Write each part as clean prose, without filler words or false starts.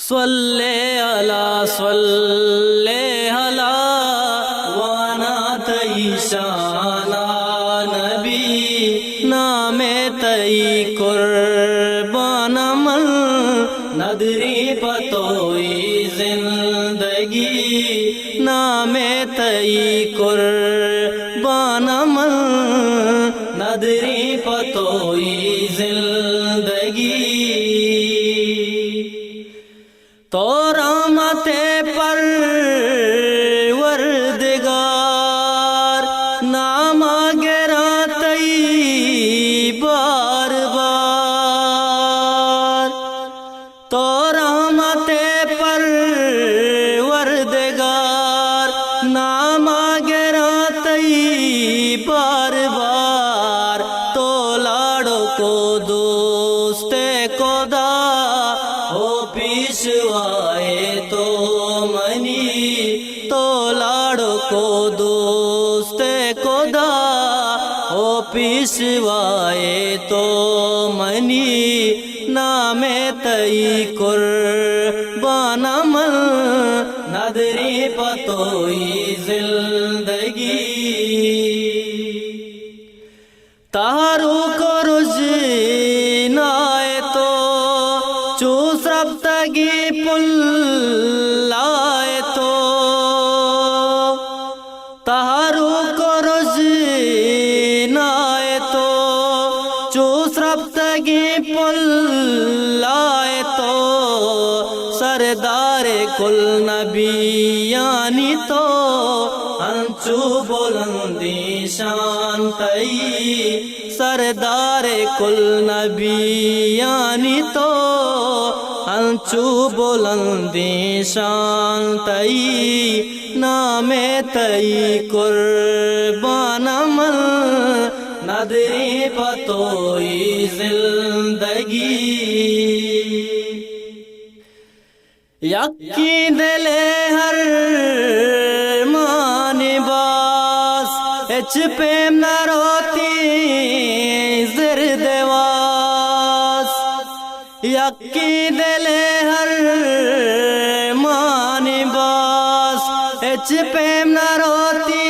صلی علی وانا تئی شانا نبی نام تئی قربان من ندری پتوئی زندگی نام تئی قربان من ندری پتوئی زندگی تو رحمت پروردگار نام گرا تئی بار بار تو رحمت پروردگار نام گرا تئی بار بار تو لاڑو کو دوست خدا ہو پیشوائے تو منی تو لاڑو کو دوست خدا ہو پیشوائے تو منی نام تئی قربان من ندری پتوئی زندگی تہارو کو رجنائے تو چوس رفتگی پل لائے تو تہارو کو رجنائے تو چوس رفتگی پل لائے تو سردار کل نبیانی تو انچو بلندی شان تئی سردار کل نبیانی تو انچو بلندی شان تئی نام تئی قربان من ندری پتوئی زندگی یکی دل ہر مانی باس اچ پیم نروتی زردواس یکی دل ہر مانی باس اچ پیم نروتی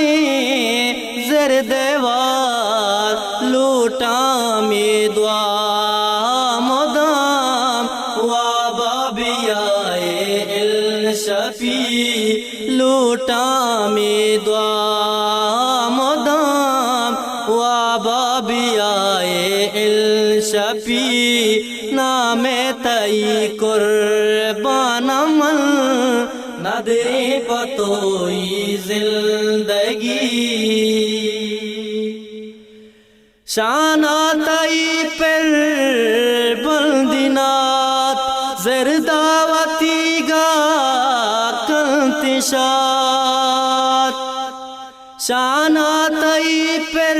زردواس لوٹا می دعا مدام وابابیائے الشفیع لوٹا می دعا مدام وابابیائے الشفیع نام تئی قربان من ندری پتوئی زندگی شانا تئی پر بلدینات زرداوتی گا کنتشات شانا تئی پر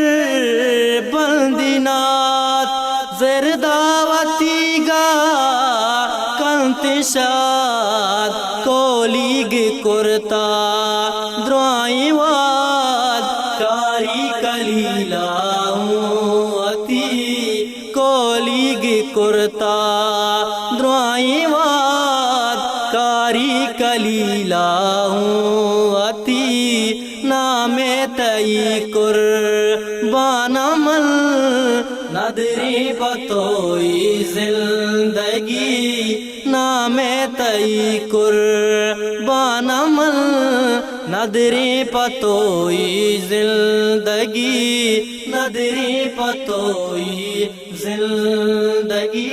بلدینات زرداوتی گا کنتشات کولیگ کرتا درائی واد کاری کلیلہ کولیگ کرتا درائی واد کاری کلیلہ نام تئی قربان من ندری پتوئی زندگی نام تئی قربان من ندری پتوئی زندگی ندری پتوئی زندگی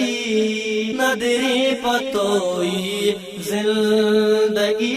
ندری پتوئی زندگی